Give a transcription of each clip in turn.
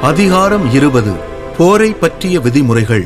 அதிகாரம் 20. போரை பற்றிய விதிமுறைகள்.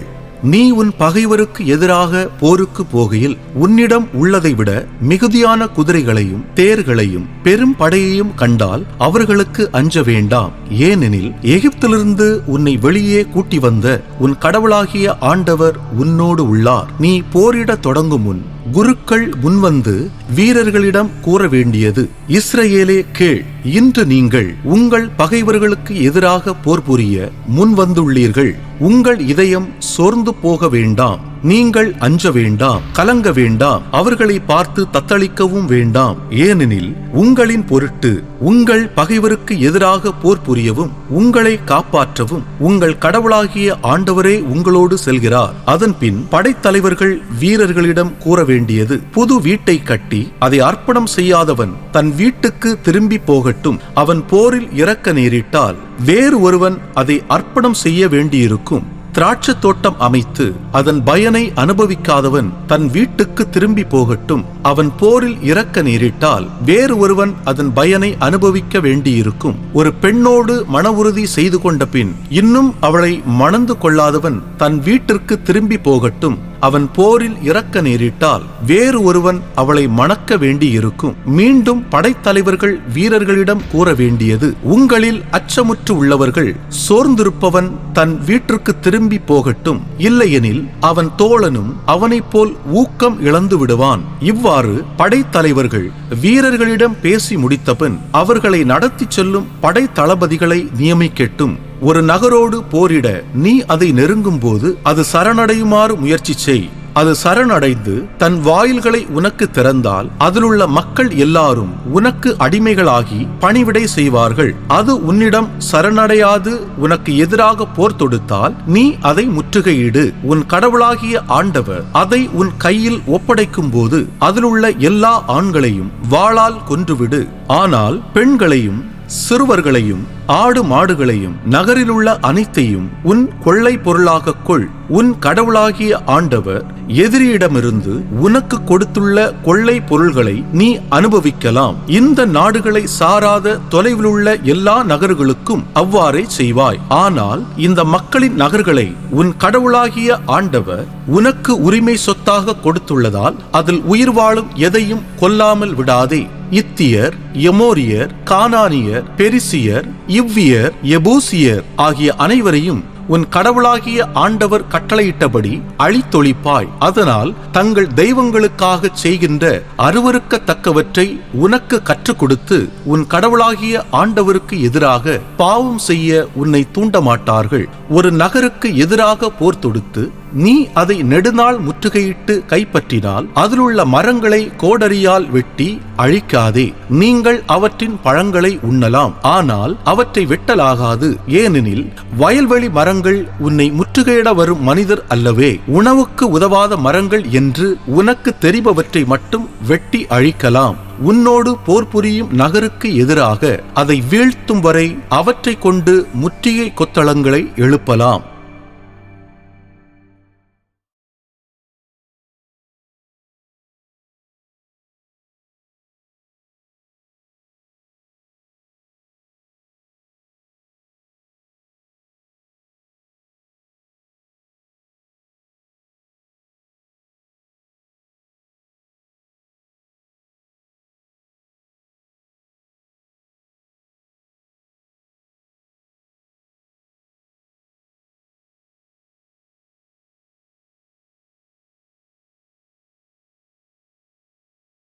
நீ உன் பகைவருக்கு எதிராக போருக்கு போகையில் உன்னிடம் உள்ளதை விட மிகுதியான குதிரைகளையும் தேர்களையும் பெரும் படையையும் கண்டால் அவர்களுக்கு அஞ்ச வேண்டாம். ஏனெனில் எகிப்திலிருந்து உன்னை வெளியே கூட்டி வந்த உன் கடவுளாகிய ஆண்டவர் உன்னோடு உள்ளார். நீ போரிட தொடங்கும் முன் குருக்கள் முன்வந்து வீரர்களிடம் கூற வேண்டியது: இஸ்ரவேலே கேள், இன்று நீங்கள் உங்கள் பகைவர்களுக்கு எதிராக போர் புரிய முன்வந்துள்ளீர்கள். உங்கள் இதயம் சோர்ந்து போக வேண்டாம். நீங்கள் அஞ்ச வேண்டாம், கலங்க வேண்டாம், அவர்களை பார்த்து தத்தளிக்கவும் வேண்டாம். ஏனெனில் உங்களின் பொருட்டு உங்கள் பகைவருக்கு எதிராக போர் புரியவும் உங்களை காப்பாற்றவும் உங்கள் கடவுளாகிய ஆண்டவரே உங்களோடு செல்கிறார். அதன் பின் படைத்தலைவர்கள் வீரர்களிடம் கூற வேண்டியது: புது வீட்டை கட்டி அதை அர்ப்பணம் செய்யாதவன் தன் வீட்டுக்கு திரும்பி போகட்டும். அவன் போரில் இறக்க நேரிட்டால் வேறு ஒருவன் அதை அர்ப்பணம் செய்ய வேண்டியிருக்கும். திராட்சை தோட்டம் அமைத்து அதன் பயனை அனுபவிக்காதவன் தன் வீட்டுக்கு திரும்பி போகட்டும். அவன் போரில் இறக்க நேரிட்டால் வேறு ஒருவன் அதன் பயனை அனுபவிக்க வேண்டியிருக்கும். ஒரு பெண்ணோடு மன உறுதி செய்து கொண்ட பின் இன்னும் அவளை மணந்து கொள்ளாதவன் தன் வீட்டிற்கு திரும்பி போகட்டும். அவன் போரில் இறக்க நேரிட்டால் வேறு ஒருவன் அவளை மணக்க வேண்டியிருக்கும். மீண்டும் படைத்தலைவர்கள் வீரர்களிடம் கூற வேண்டியது: உங்களில் அச்சமுற்று உள்ளவர்கள் சோர்ந்திருப்பவன் தன் வீட்டிற்கு திரும்பி போகட்டும். இல்லையெனில் அவன் தோழனும் அவனைப் போல் ஊக்கம் இழந்து விடுவான். இவ்வாறு படைத்தலைவர்கள் வீரர்களிடம் பேசி முடித்தபின் அவர்களை நடத்தி செல்லும் படை தளபதிகளை நியமிக்கட்டும். ஒரு நகரோடு போரிட நீ அதை நெருங்கும் போது அது சரணடையுமாறு முயற்சி செய். அது சரணடைந்து தன் வாயில்களை உனக்கு திறந்தால் அதிலுள்ள மக்கள் எல்லாரும் உனக்கு அடிமைகளாகி பணிவிடை செய்வார்கள். அது உன்னிடம் சரணடையாது உனக்கு எதிராக போர் தொடுத்தால் நீ அதை முற்றுகையிடு. உன் கடவுளாகிய ஆண்டவர் அதை உன் கையில் ஒப்படைக்கும் போது அதிலுள்ள எல்லா ஆண்களையும் வாளால் கொன்றுவிடு. ஆனால் பெண்களையும் சிறுவர்களையும் ஆடு மாடுகளையும் நகரிலுள்ள அனைத்தையும் உன் கொள்ளை பொருளாக கொள். உன் கடவுளாகிய ஆண்டவர் எதிரியிடமிருந்து உனக்கு கொடுத்துள்ள கொள்ளை பொருள்களை நீ அனுபவிக்கலாம். இந்த நாடுகளை சாராத தொலைவிலுள்ள எல்லா நகர்களுக்கும் அவ்வாறே செய்வாய். ஆனால் இந்த மக்களின் நகர்களை உன் கடவுளாகிய ஆண்டவர் உனக்கு உரிமை சொத்தாக கொடுத்துள்ளதால் அதில் உயிர் வாழும் எதையும் கொல்லாமல் விடாதே. இத்தியர், எமோரியர், கானானியர், பெரிசியர், இவ்வியர், எபூசியர் ஆகிய அனைவரையும் உன் கடவுளாகிய ஆண்டவர் கட்டளையிட்டபடி அழித்தொழிப்பாய். அதனால் தங்கள் தெய்வங்களுக்காக செய்கின்ற அருவருக்கத்தக்கவற்றை உனக்கு கற்றுக் கொடுத்து உன் கடவுளாகிய ஆண்டவருக்கு எதிராக பாவம் செய்ய உன்னை தூண்ட மாட்டார்கள். ஒரு நகருக்கு எதிராக போர் தொடுத்து நீ அதை நெடுநாள் முற்றுகையிட்டு கைப்பற்றினால் அதிலுள்ள மரங்களை கோடரியால் வெட்டி அழிக்காதே. நீங்கள் அவற்றின் பழங்களை உண்ணலாம், ஆனால் அவற்றை வெட்டலாகாது. ஏனெனில் வயல்வெளி மரங்கள் உன்னை முற்றுகையிட வரும் மனிதர் அல்லவே. உணவுக்கு உதவாத மரங்கள் என்று உனக்கு தெரிபவற்றை மட்டும் வெட்டி அழிக்கலாம். உன்னோடு போர் புரியும் நகருக்கு எதிராக அதை வீழ்த்தும் வரை அவற்றை கொண்டு முற்றுகை கொத்தளங்களை எழுப்பலாம்.